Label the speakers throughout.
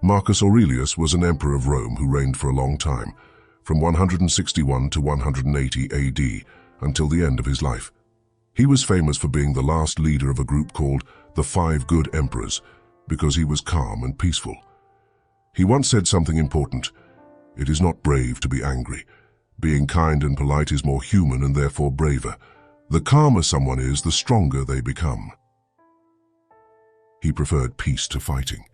Speaker 1: Marcus Aurelius was an emperor of Rome who reigned for a long time, from 161 to 180 AD, until the end of his life. He was famous for being the last leader of a group called the Five Good Emperors, because he was calm and peaceful. He once said something important: "It is not brave to be angry. Being kind and polite is more human and therefore braver. The calmer someone is, the stronger they become." He preferred peace to fighting.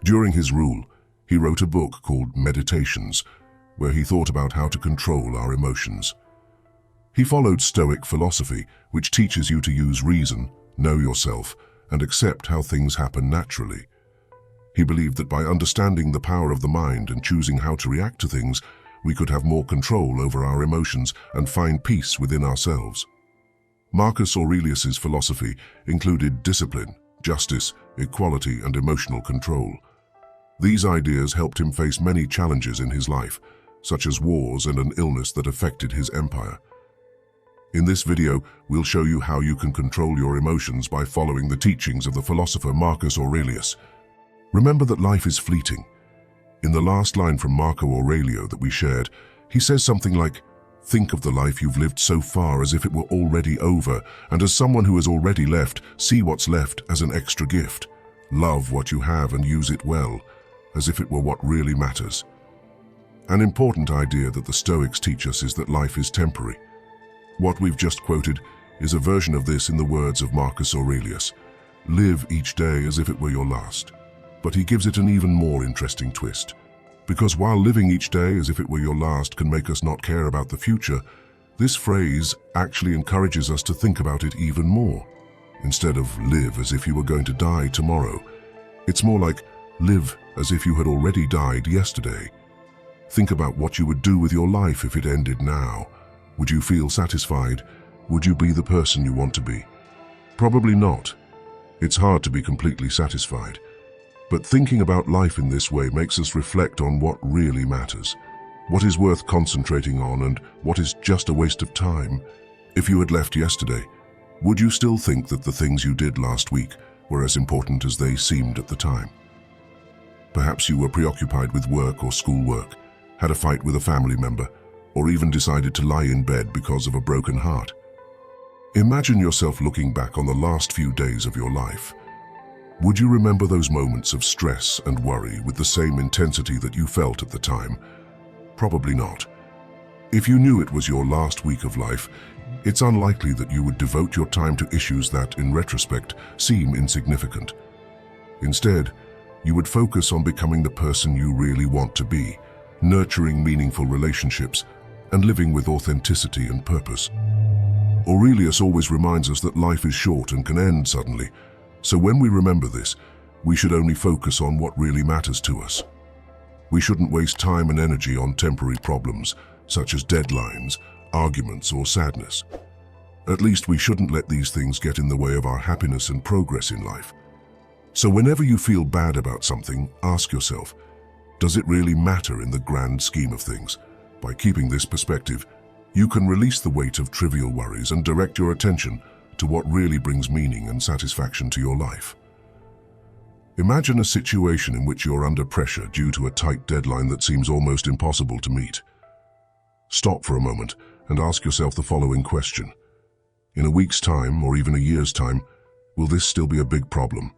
Speaker 1: During his rule, he wrote a book called Meditations, where he thought about how to control our emotions. He followed Stoic philosophy, which teaches you to use reason, know yourself, and accept how things happen naturally. He believed that by understanding the power of the mind and choosing how to react to things, we could have more control over our emotions and find peace within ourselves. Marcus Aurelius's philosophy included discipline, justice, equality, and emotional control. These ideas helped him face many challenges in his life, such as wars and an illness that affected his empire. In this video, we'll show you how you can control your emotions by following the teachings of the philosopher Marcus Aurelius. Remember that life is fleeting. In the last line from Marco Aurelio that we shared, he says something like, "Think of the life you've lived so far as if it were already over, and as someone who has already left, see what's left as an extra gift. Love what you have and use it well, as if it were what really matters." An important idea that the Stoics teach us is that life is temporary. What we've just quoted is a version of this in the words of Marcus Aurelius. Live each day as if it were your last. But he gives it an even more interesting twist. Because while living each day as if it were your last can make us not care about the future, this phrase actually encourages us to think about it even more. Instead of live as if you were going to die tomorrow, it's more like live as if you had already died yesterday. Think about what you would do with your life if it ended now. Would you feel satisfied? Would you be the person you want to be? Probably not. It's hard to be completely satisfied. But thinking about life in this way makes us reflect on what really matters, what is worth concentrating on and what is just a waste of time. If you had left yesterday, would you still think that the things you did last week were as important as they seemed at the time? Perhaps you were preoccupied with work or schoolwork, had a fight with a family member, or even decided to lie in bed because of a broken heart. Imagine yourself looking back on the last few days of your life. Would you remember those moments of stress and worry with the same intensity that you felt at the time? Probably not. If you knew it was your last week of life, it's unlikely that you would devote your time to issues that, in retrospect, seem insignificant. Instead, you would focus on becoming the person you really want to be, nurturing meaningful relationships, and living with authenticity and purpose. Aurelius always reminds us that life is short and can end suddenly. So when we remember this, we should only focus on what really matters to us. We shouldn't waste time and energy on temporary problems, such as deadlines, arguments, or sadness. At least we shouldn't let these things get in the way of our happiness and progress in life. So whenever you feel bad about something, ask yourself, does it really matter in the grand scheme of things? By keeping this perspective, you can release the weight of trivial worries and direct your attention to what really brings meaning and satisfaction to your life. Imagine a situation in which you're under pressure due to a tight deadline that seems almost impossible to meet. Stop for a moment and ask yourself the following question. In a week's time, or even a year's time, will this still be a big problem?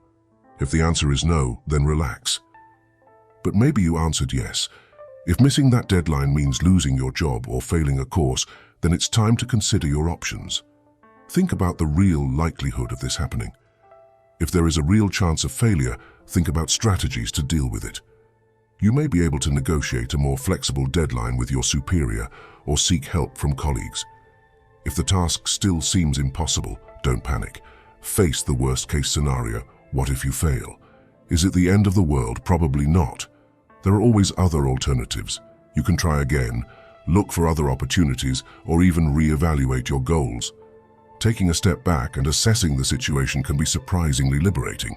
Speaker 1: If the answer is no, then relax. But maybe you answered yes. If missing that deadline means losing your job or failing a course, then it's time to consider your options. Think about the real likelihood of this happening. If there is a real chance of failure, think about strategies to deal with it. You may be able to negotiate a more flexible deadline with your superior or seek help from colleagues. If the task still seems impossible, don't panic. Face the worst-case scenario. What if you fail? Is it the end of the world? Probably not. There are always other alternatives. You can try again, look for other opportunities, or even re-evaluate your goals. Taking a step back and assessing the situation can be surprisingly liberating.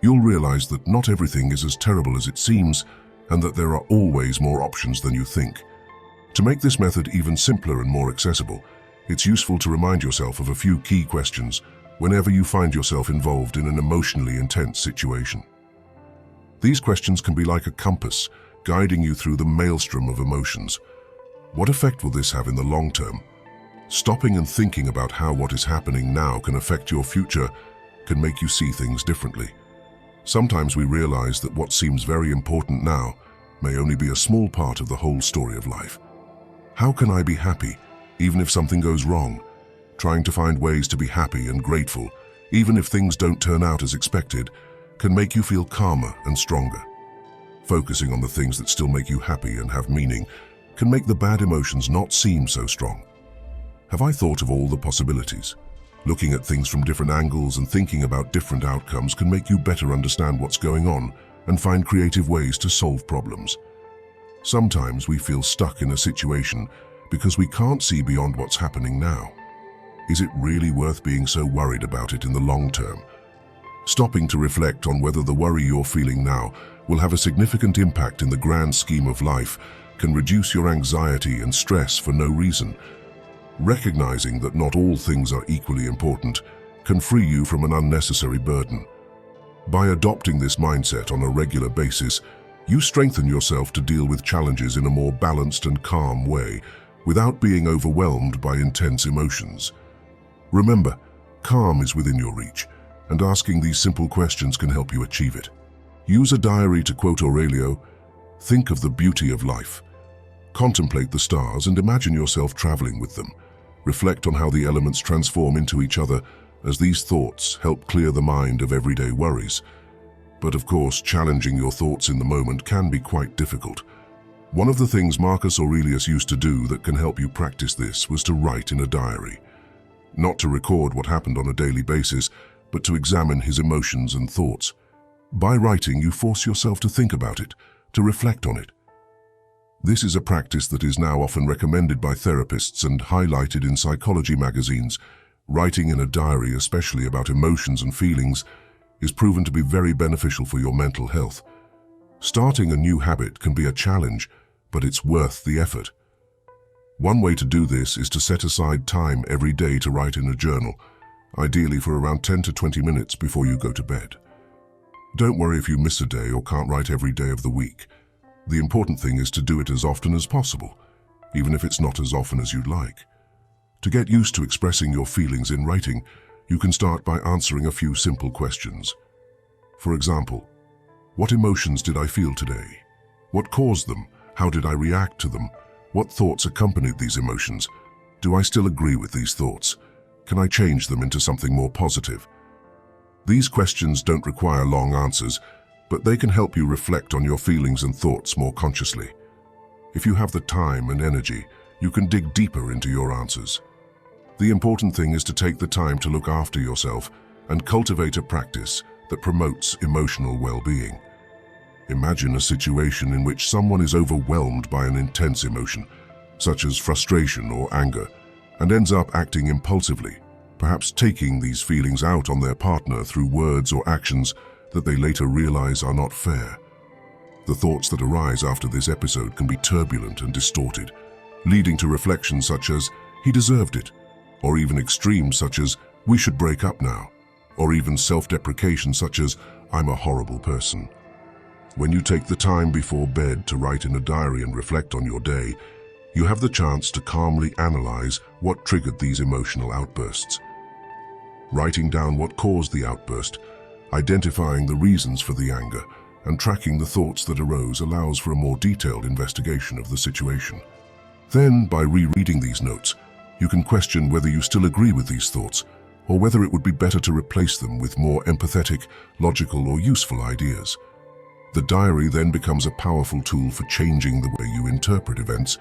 Speaker 1: You'll realize that not everything is as terrible as it seems, and that there are always more options than you think. To make this method even simpler and more accessible, it's useful to remind yourself of a few key questions whenever you find yourself involved in an emotionally intense situation. These questions can be like a compass, guiding you through the maelstrom of emotions. What effect will this have in the long term? Stopping and thinking about how what is happening now can affect your future can make you see things differently. Sometimes we realize that what seems very important now may only be a small part of the whole story of life. How can I be happy, even if something goes wrong? Trying to find ways to be happy and grateful, even if things don't turn out as expected, can make you feel calmer and stronger. Focusing on the things that still make you happy and have meaning can make the bad emotions not seem so strong. Have I thought of all the possibilities? Looking at things from different angles and thinking about different outcomes can make you better understand what's going on and find creative ways to solve problems. Sometimes we feel stuck in a situation because we can't see beyond what's happening now. Is it really worth being so worried about it in the long term? Stopping to reflect on whether the worry you're feeling now will have a significant impact in the grand scheme of life can reduce your anxiety and stress for no reason. Recognizing that not all things are equally important can free you from an unnecessary burden. By adopting this mindset on a regular basis, you strengthen yourself to deal with challenges in a more balanced and calm way, without being overwhelmed by intense emotions. Remember, calm is within your reach, and asking these simple questions can help you achieve it. Use a diary to quote Aurelius, "Think of the beauty of life. Contemplate the stars and imagine yourself traveling with them. Reflect on how the elements transform into each other, as these thoughts help clear the mind of everyday worries." But of course, challenging your thoughts in the moment can be quite difficult. One of the things Marcus Aurelius used to do that can help you practice this was to write in a diary. Not to record what happened on a daily basis, but to examine his emotions and thoughts. By writing, you force yourself to think about it, to reflect on it. This is a practice that is now often recommended by therapists and highlighted in psychology magazines. Writing in a diary, especially about emotions and feelings, is proven to be very beneficial for your mental health. Starting a new habit can be a challenge, but it's worth the effort. One way to do this is to set aside time every day to write in a journal, ideally for around 10 to 20 minutes before you go to bed. Don't worry if you miss a day or can't write every day of the week. The important thing is to do it as often as possible, even if it's not as often as you'd like. To get used to expressing your feelings in writing, you can start by answering a few simple questions. For example, what emotions did I feel today? What caused them? How did I react to them? What thoughts accompanied these emotions? Do I still agree with these thoughts? Can I change them into something more positive? These questions don't require long answers, but they can help you reflect on your feelings and thoughts more consciously. If you have the time and energy, you can dig deeper into your answers. The important thing is to take the time to look after yourself and cultivate a practice that promotes emotional well-being. Imagine a situation in which someone is overwhelmed by an intense emotion, such as frustration or anger, and ends up acting impulsively, perhaps taking these feelings out on their partner through words or actions that they later realize are not fair. The thoughts that arise after this episode can be turbulent and distorted, leading to reflections such as, "He deserved it," or even extremes such as, "We should break up now," or even self-deprecation such as, "I'm a horrible person." When you take the time before bed to write in a diary and reflect on your day, you have the chance to calmly analyze what triggered these emotional outbursts. Writing down what caused the outburst, identifying the reasons for the anger, and tracking the thoughts that arose allows for a more detailed investigation of the situation. Then, by rereading these notes, you can question whether you still agree with these thoughts, or whether it would be better to replace them with more empathetic, logical, or useful ideas. The diary then becomes a powerful tool for changing the way you interpret events,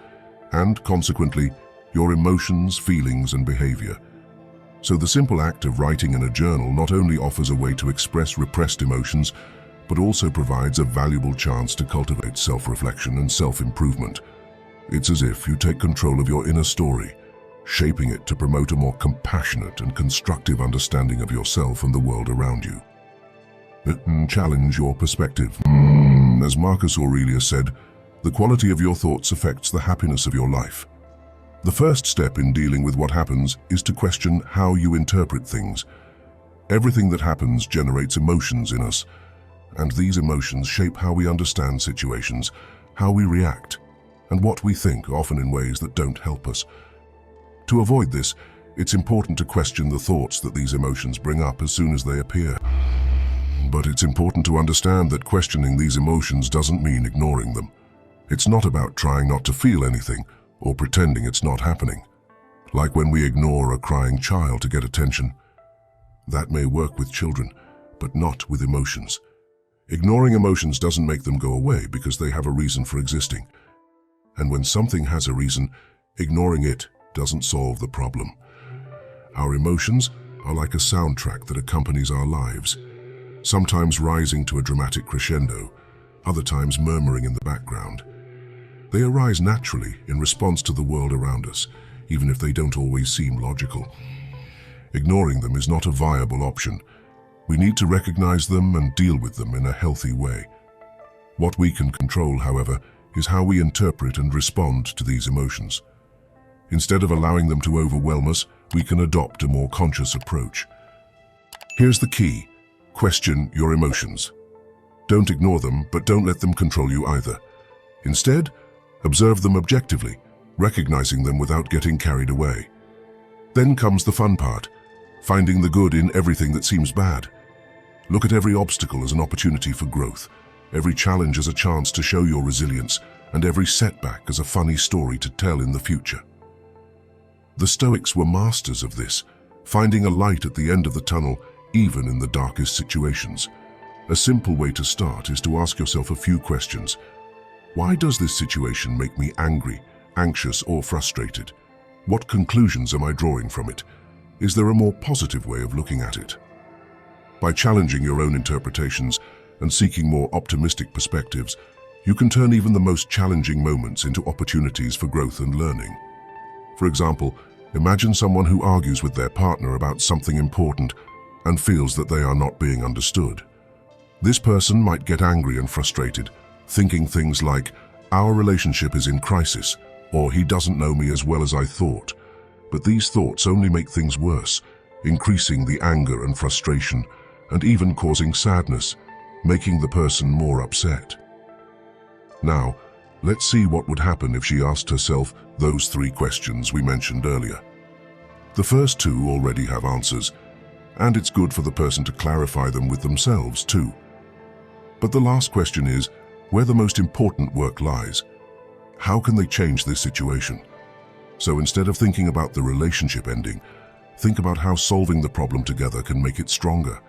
Speaker 1: and consequently, your emotions, feelings, and behavior. So the simple act of writing in a journal not only offers a way to express repressed emotions, but also provides a valuable chance to cultivate self-reflection and self-improvement. It's as if you take control of your inner story, shaping it to promote a more compassionate and constructive understanding of yourself and the world around you. Challenge your perspective. As Marcus Aurelius said, the quality of your thoughts affects the happiness of your life. The first step in dealing with what happens is to question how you interpret things. Everything that happens generates emotions in us, and these emotions shape how we understand situations, how we react, and what we think, often in ways that don't help us. To avoid this, it's important to question the thoughts that these emotions bring up as soon as they appear. But it's important to understand that questioning these emotions doesn't mean ignoring them. It's not about trying not to feel anything or pretending it's not happening. Like when we ignore a crying child to get attention. That may work with children, but not with emotions. Ignoring emotions doesn't make them go away because they have a reason for existing. And when something has a reason, ignoring it doesn't solve the problem. Our emotions are like a soundtrack that accompanies our lives, sometimes rising to a dramatic crescendo, other times murmuring in the background. They arise naturally in response to the world around us, even if they don't always seem logical. Ignoring them is not a viable option. We need to recognize them and deal with them in a healthy way. What we can control, however, is how we interpret and respond to these emotions. Instead of allowing them to overwhelm us, we can adopt a more conscious approach. Here's the key: question your emotions. Don't ignore them, but don't let them control you either. Instead, observe them objectively, recognizing them without getting carried away. Then comes the fun part: finding the good in everything that seems bad. Look at every obstacle as an opportunity for growth, every challenge as a chance to show your resilience, and every setback as a funny story to tell in the future. The Stoics were masters of this, finding a light at the end of the tunnel, even in the darkest situations. A simple way to start is to ask yourself a few questions. Why does this situation make me angry, anxious, or frustrated? What conclusions am I drawing from it? Is there a more positive way of looking at it? By challenging your own interpretations and seeking more optimistic perspectives, you can turn even the most challenging moments into opportunities for growth and learning. For example, imagine someone who argues with their partner about something important and feels that they are not being understood. This person might get angry and frustrated, thinking things like, "Our relationship is in crisis," or "He doesn't know me as well as I thought." But these thoughts only make things worse, increasing the anger and frustration, and even causing sadness, making the person more upset. Now, let's see what would happen if she asked herself those 3 questions we mentioned earlier. The first 2 already have answers, and it's good for the person to clarify them with themselves too. But the last question is where the most important work lies. How can they change this situation? So instead of thinking about the relationship ending, think about how solving the problem together can make it stronger.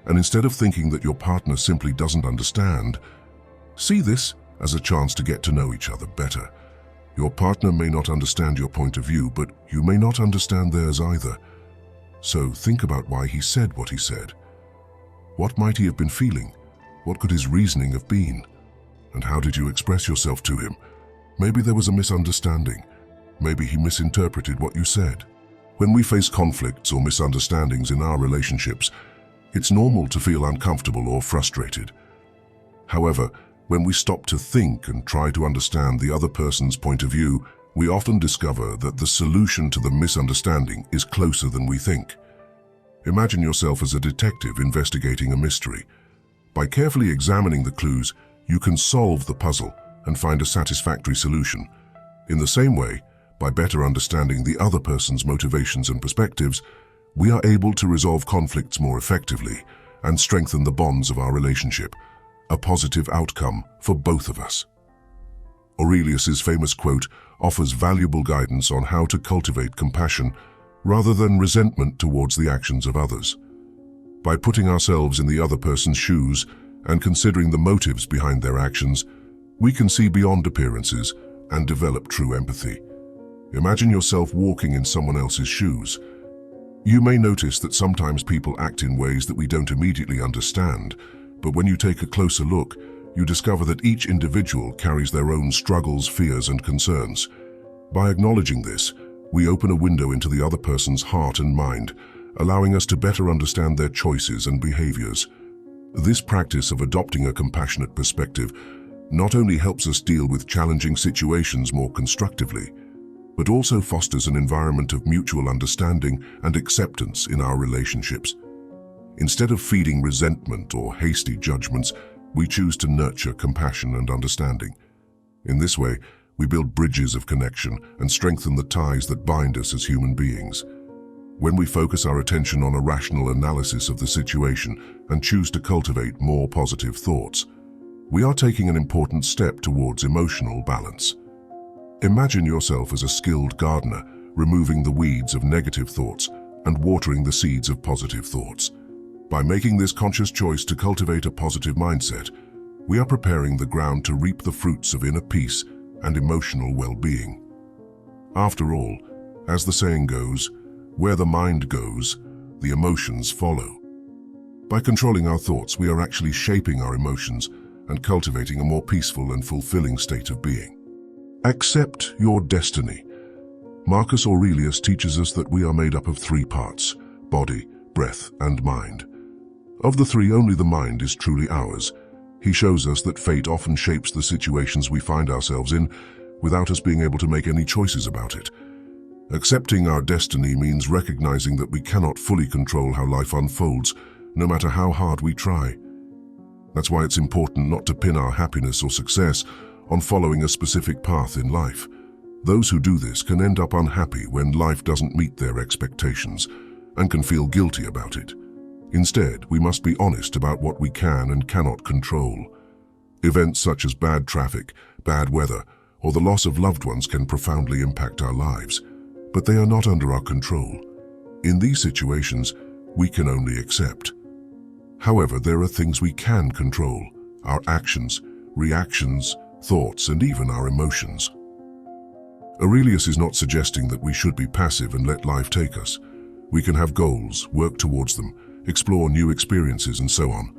Speaker 1: And instead of thinking that your partner simply doesn't understand, see this as a chance to get to know each other better. Your partner may not understand your point of view, but you may not understand theirs either. So think about why he said what he said. What might he have been feeling? What could his reasoning have been? And how did you express yourself to him? Maybe there was a misunderstanding. Maybe he misinterpreted what you said. When we face conflicts or misunderstandings in our relationships, it's normal to feel uncomfortable or frustrated. However, when we stop to think and try to understand the other person's point of view, we often discover that the solution to the misunderstanding is closer than we think. Imagine yourself as a detective investigating a mystery. By carefully examining the clues, you can solve the puzzle and find a satisfactory solution. In the same way, by better understanding the other person's motivations and perspectives, we are able to resolve conflicts more effectively and strengthen the bonds of our relationship, a positive outcome for both of us. Aurelius's famous quote offers valuable guidance on how to cultivate compassion rather than resentment towards the actions of others. By putting ourselves in the other person's shoes and considering the motives behind their actions, we can see beyond appearances and develop true empathy. Imagine yourself walking in someone else's shoes. You may notice that sometimes people act in ways that we don't immediately understand, but when you take a closer look, you discover that each individual carries their own struggles, fears, and concerns. By acknowledging this, we open a window into the other person's heart and mind, allowing us to better understand their choices and behaviors. This practice of adopting a compassionate perspective not only helps us deal with challenging situations more constructively, but also fosters an environment of mutual understanding and acceptance in our relationships. Instead of feeding resentment or hasty judgments, We choose to nurture compassion and understanding. In this way, we build bridges of connection and strengthen the ties that bind us as human beings. When we focus our attention on a rational analysis of the situation and choose to cultivate more positive thoughts, we are taking an important step towards emotional balance. Imagine yourself as a skilled gardener, removing the weeds of negative thoughts and watering the seeds of positive thoughts. By making this conscious choice to cultivate a positive mindset, we are preparing the ground to reap the fruits of inner peace and emotional well-being. After all, as the saying goes, where the mind goes, the emotions follow. By controlling our thoughts, we are actually shaping our emotions and cultivating a more peaceful and fulfilling state of being. Accept your destiny. Marcus Aurelius teaches us that we are made up of three parts: body, breath, and mind. Of the three, only the mind is truly ours. He shows us that fate often shapes the situations we find ourselves in without us being able to make any choices about it. Accepting our destiny means recognizing that we cannot fully control how life unfolds, no matter how hard we try. That's why it's important not to pin our happiness or success on following a specific path in life. Those who do this can end up unhappy when life doesn't meet their expectations and can feel guilty about it. Instead, we must be honest about what we can and cannot control. Events such as bad traffic, bad weather, or the loss of loved ones can profoundly impact our lives, but they are not under our control. In these situations, we can only accept. However, there are things we can control: our actions, reactions, thoughts, and even our emotions. Aurelius is not suggesting that we should be passive and let life take us. We can have goals, work towards them, explore new experiences, and so on.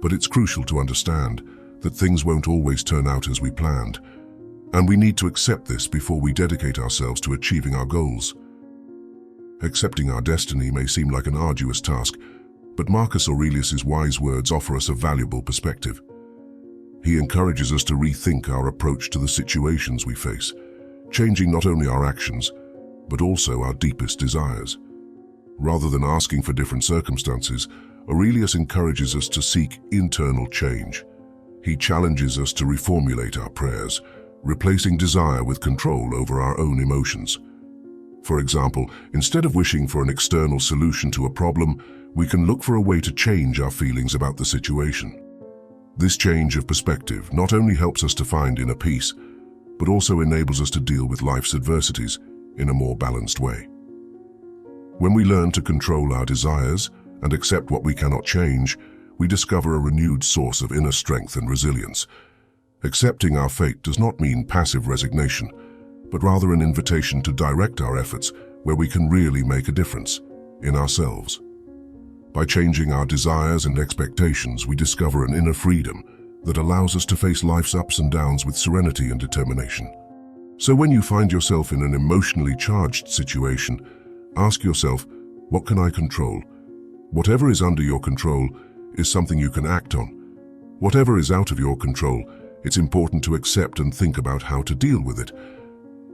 Speaker 1: But it's crucial to understand that things won't always turn out as we planned, and we need to accept this before we dedicate ourselves to achieving our goals. Accepting our destiny may seem like an arduous task, but Marcus Aurelius's wise words offer us a valuable perspective. He encourages us to rethink our approach to the situations we face, changing not only our actions, but also our deepest desires. Rather than asking for different circumstances, Aurelius encourages us to seek internal change. He challenges us to reformulate our prayers, replacing desire with control over our own emotions. For example, instead of wishing for an external solution to a problem, we can look for a way to change our feelings about the situation. This change of perspective not only helps us to find inner peace, but also enables us to deal with life's adversities in a more balanced way. When we learn to control our desires and accept what we cannot change, we discover a renewed source of inner strength and resilience. Accepting our fate does not mean passive resignation, but rather an invitation to direct our efforts where we can really make a difference, in ourselves. By changing our desires and expectations, we discover an inner freedom that allows us to face life's ups and downs with serenity and determination. So when you find yourself in an emotionally charged situation, ask yourself, what can I control? Whatever is under your control is something you can act on. Whatever is out of your control, it's important to accept and think about how to deal with it.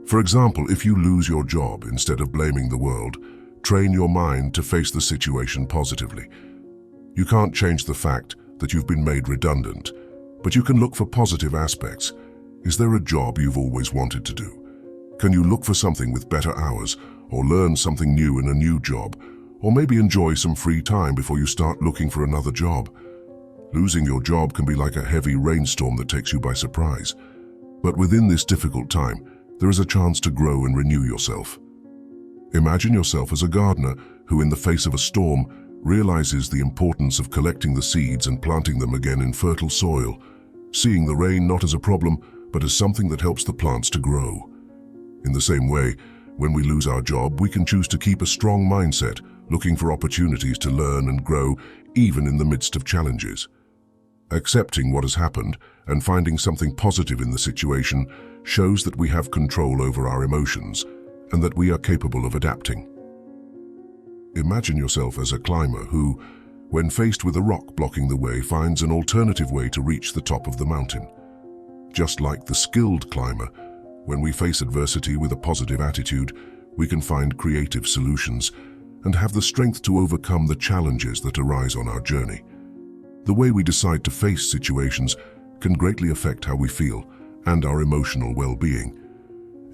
Speaker 1: For example, if you lose your job, instead of blaming the world, train your mind to face the situation positively. You can't change the fact that you've been made redundant, but you can look for positive aspects. Is there a job you've always wanted to do? Can you look for something with better hours, or learn something new in a new job, or maybe enjoy some free time before you start looking for another job? Losing your job can be like a heavy rainstorm that takes you by surprise. But within this difficult time, there is a chance to grow and renew yourself. Imagine yourself as a gardener who, in the face of a storm, realizes the importance of collecting the seeds and planting them again in fertile soil, seeing the rain not as a problem, but as something that helps the plants to grow. In the same way, when we lose our job, we can choose to keep a strong mindset, looking for opportunities to learn and grow, even in the midst of challenges. Accepting what has happened and finding something positive in the situation shows that we have control over our emotions and that we are capable of adapting. Imagine yourself as a climber who, when faced with a rock blocking the way, finds an alternative way to reach the top of the mountain. Just like the skilled climber, when we face adversity with a positive attitude, we can find creative solutions and have the strength to overcome the challenges that arise on our journey. The way we decide to face situations can greatly affect how we feel and our emotional well-being.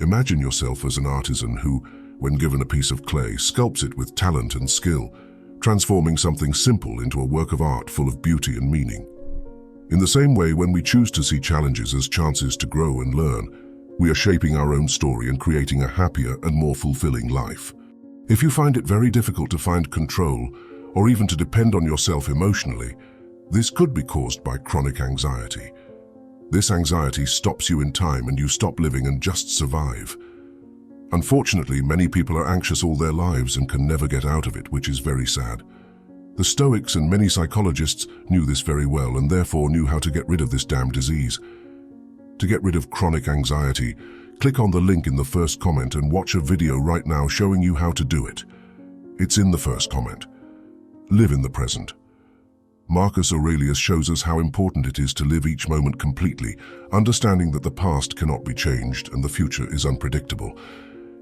Speaker 1: Imagine yourself as an artisan who, when given a piece of clay, sculpts it with talent and skill, transforming something simple into a work of art full of beauty and meaning. In the same way, when we choose to see challenges as chances to grow and learn, we are shaping our own story and creating a happier and more fulfilling life. If you find it very difficult to find control or even to depend on yourself emotionally, this could be caused by chronic anxiety. This anxiety stops you in time and you stop living and just survive. Unfortunately, many people are anxious all their lives and can never get out of it, which is very sad. The Stoics and many psychologists knew this very well and therefore knew how to get rid of this damn disease. To get rid of chronic anxiety, click on the link in the first comment and watch a video right now showing you how to do it. It's in the first comment. Live in the present. Marcus Aurelius shows us how important it is to live each moment completely, understanding that the past cannot be changed and the future is unpredictable.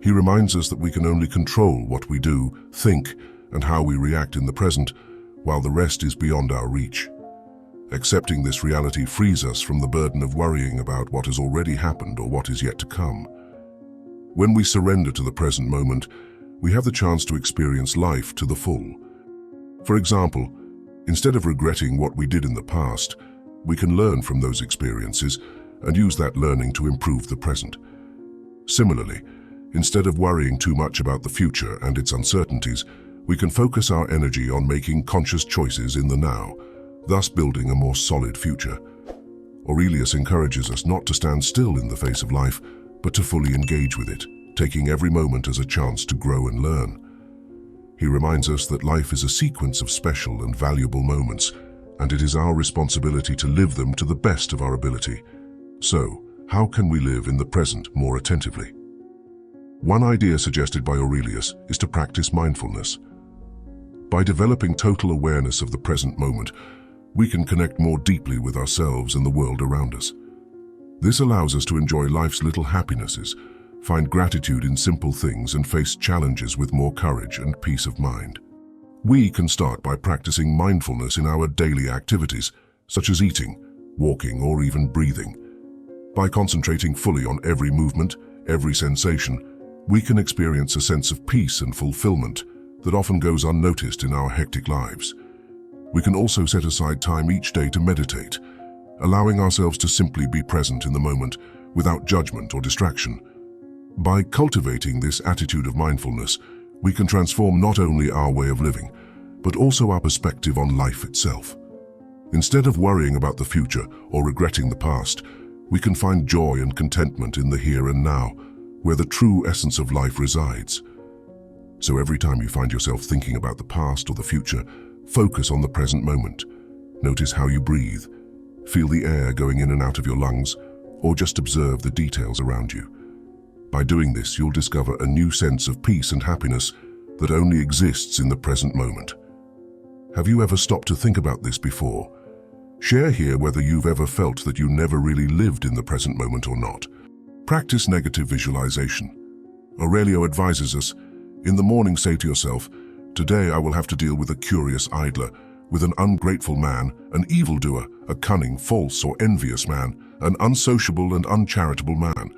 Speaker 1: He reminds us that we can only control what we do, think, and how we react in the present, while the rest is beyond our reach. Accepting this reality frees us from the burden of worrying about what has already happened or what is yet to come. When we surrender to the present moment, we have the chance to experience life to the full. For example, instead of regretting what we did in the past, we can learn from those experiences and use that learning to improve the present. Similarly, instead of worrying too much about the future and its uncertainties, we can focus our energy on making conscious choices in the now, thus building a more solid future. Aurelius encourages us not to stand still in the face of life, but to fully engage with it, taking every moment as a chance to grow and learn. He reminds us that life is a sequence of special and valuable moments, and it is our responsibility to live them to the best of our ability. So, how can we live in the present more attentively? One idea suggested by Aurelius is to practice mindfulness. By developing total awareness of the present moment, we can connect more deeply with ourselves and the world around us. This allows us to enjoy life's little happinesses, find gratitude in simple things, and face challenges with more courage and peace of mind. We can start by practicing mindfulness in our daily activities, such as eating, walking, or even breathing. By concentrating fully on every movement, every sensation, we can experience a sense of peace and fulfillment that often goes unnoticed in our hectic lives. We can also set aside time each day to meditate, allowing ourselves to simply be present in the moment without judgment or distraction. By cultivating this attitude of mindfulness, we can transform not only our way of living, but also our perspective on life itself. Instead of worrying about the future or regretting the past, we can find joy and contentment in the here and now, where the true essence of life resides. So every time you find yourself thinking about the past or the future, focus on the present moment. Notice how you breathe, feel the air going in and out of your lungs, or just observe the details around you. By doing this, you'll discover a new sense of peace and happiness that only exists in the present moment. Have you ever stopped to think about this before? Share here whether you've ever felt that you never really lived in the present moment or not. Practice negative visualization. Aurelio advises us, in the morning say to yourself, "Today I will have to deal with a curious idler, with an ungrateful man, an evildoer, a cunning, false, or envious man, an unsociable and uncharitable man."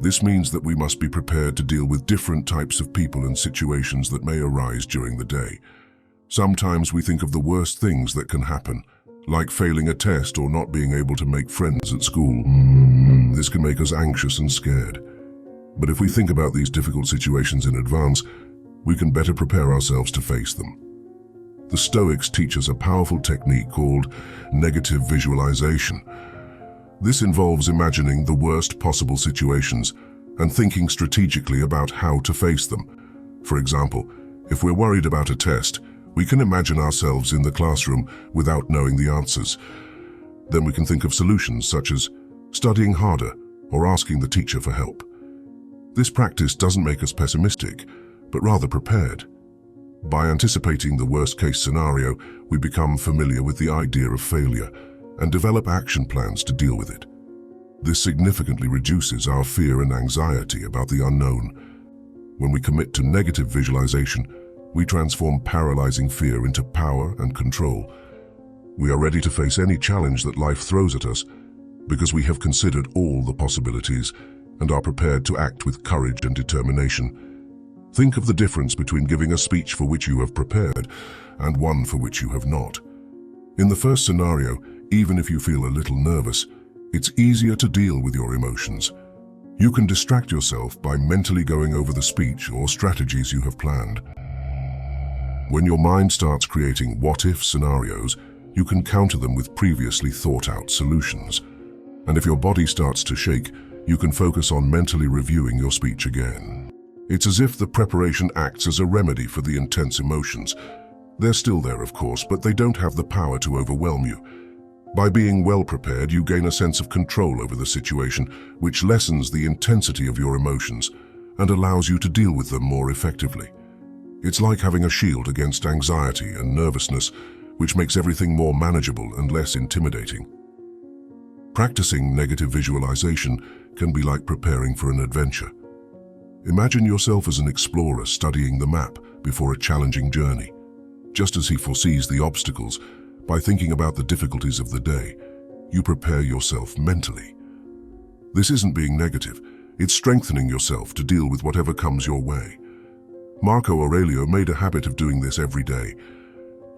Speaker 1: This means that we must be prepared to deal with different types of people and situations that may arise during the day. Sometimes we think of the worst things that can happen, like failing a test or not being able to make friends at school. This can make us anxious and scared. But if we think about these difficult situations in advance, we can better prepare ourselves to face them. The Stoics teach us a powerful technique called negative visualization. This involves imagining the worst possible situations and thinking strategically about how to face them. For example, if we're worried about a test, we can imagine ourselves in the classroom without knowing the answers. Then we can think of solutions such as studying harder or asking the teacher for help. This practice doesn't make us pessimistic, but rather prepared. By anticipating the worst-case scenario, we become familiar with the idea of failure and develop action plans to deal with it. This significantly reduces our fear and anxiety about the unknown. When we commit to negative visualization, we transform paralyzing fear into power and control. We are ready to face any challenge that life throws at us because we have considered all the possibilities and are prepared to act with courage and determination. Think of the difference between giving a speech for which you have prepared and one for which you have not. In the first scenario, even if you feel a little nervous, it's easier to deal with your emotions. You can distract yourself by mentally going over the speech or strategies you have planned. When your mind starts creating what-if scenarios, you can counter them with previously thought-out solutions. And if your body starts to shake, you can focus on mentally reviewing your speech again. It's as if the preparation acts as a remedy for the intense emotions. They're still there, of course, but they don't have the power to overwhelm you. By being well prepared, you gain a sense of control over the situation, which lessens the intensity of your emotions and allows you to deal with them more effectively. It's like having a shield against anxiety and nervousness, which makes everything more manageable and less intimidating. Practicing negative visualization can be like preparing for an adventure. Imagine yourself as an explorer studying the map before a challenging journey. Just as he foresees the obstacles, by thinking about the difficulties of the day, you prepare yourself mentally. This isn't being negative, it's strengthening yourself to deal with whatever comes your way. Marco Aurelio made a habit of doing this every day.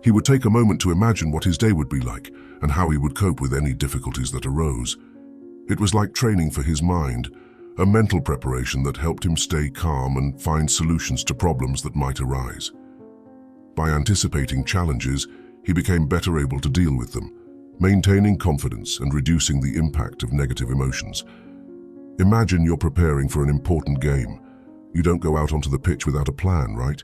Speaker 1: He would take a moment to imagine what his day would be like and how he would cope with any difficulties that arose. It was like training for his mind, a mental preparation that helped him stay calm and find solutions to problems that might arise. By anticipating challenges, he became better able to deal with them, maintaining confidence and reducing the impact of negative emotions. Imagine you're preparing for an important game. You don't go out onto the pitch without a plan, right?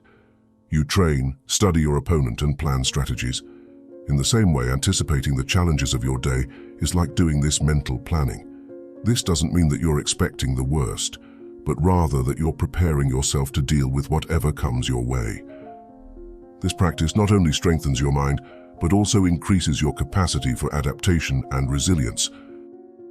Speaker 1: You train, study your opponent, and plan strategies. In the same way, anticipating the challenges of your day is like doing this mental planning. This doesn't mean that you're expecting the worst, but rather that you're preparing yourself to deal with whatever comes your way. This practice not only strengthens your mind, but also increases your capacity for adaptation and resilience.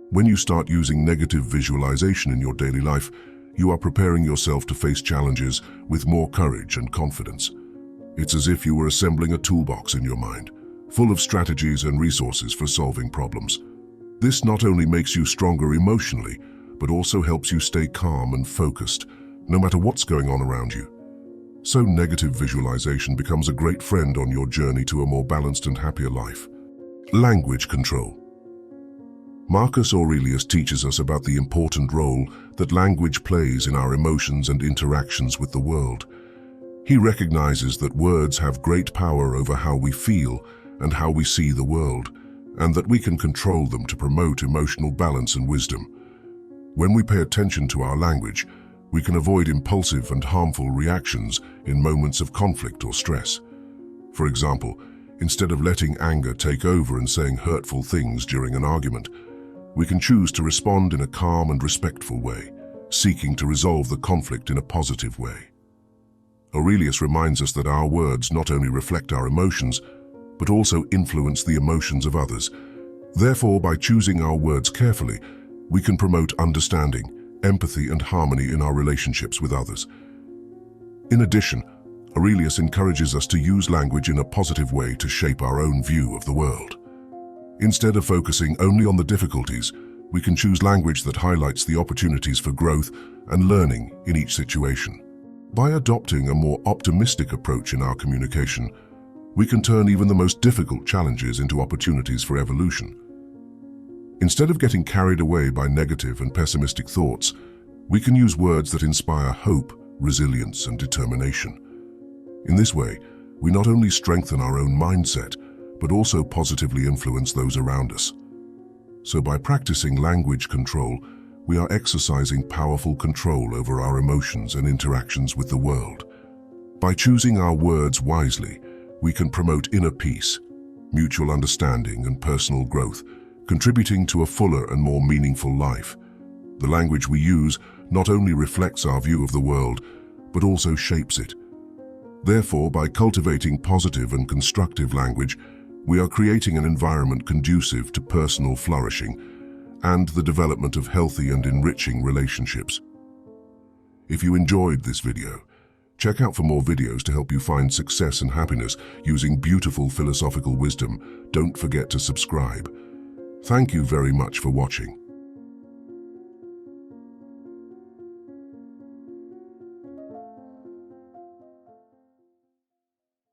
Speaker 1: When you start using negative visualization in your daily life, you are preparing yourself to face challenges with more courage and confidence. It's as if you were assembling a toolbox in your mind, full of strategies and resources for solving problems. This not only makes you stronger emotionally, but also helps you stay calm and focused, no matter what's going on around you. So negative visualization becomes a great friend on your journey to a more balanced and happier life. Language control. Marcus Aurelius teaches us about the important role that language plays in our emotions and interactions with the world. He recognizes that words have great power over how we feel and how we see the world, and that we can control them to promote emotional balance and wisdom. When we pay attention to our language, we can avoid impulsive and harmful reactions in moments of conflict or stress. For example, instead of letting anger take over and saying hurtful things during an argument, we can choose to respond in a calm and respectful way, seeking to resolve the conflict in a positive way. Aurelius reminds us that our words not only reflect our emotions, but also influence the emotions of others. Therefore, by choosing our words carefully, we can promote understanding, empathy, and harmony in our relationships with others. In addition, Aurelius encourages us to use language in a positive way to shape our own view of the world. Instead of focusing only on the difficulties, we can choose language that highlights the opportunities for growth and learning in each situation. By adopting a more optimistic approach in our communication, we can turn even the most difficult challenges into opportunities for evolution. Instead of getting carried away by negative and pessimistic thoughts, we can use words that inspire hope, resilience, and determination. In this way, we not only strengthen our own mindset, but also positively influence those around us. So by practicing language control, we are exercising powerful control over our emotions and interactions with the world. By choosing our words wisely, we can promote inner peace, mutual understanding, and personal growth, contributing to a fuller and more meaningful life. The language we use not only reflects our view of the world, but also shapes it. Therefore, by cultivating positive and constructive language, we are creating an environment conducive to personal flourishing and the development of healthy and enriching relationships. If you enjoyed this video, Check out for more videos to help you find success and happiness using beautiful philosophical wisdom. Don't forget to subscribe. Thank you very much for watching.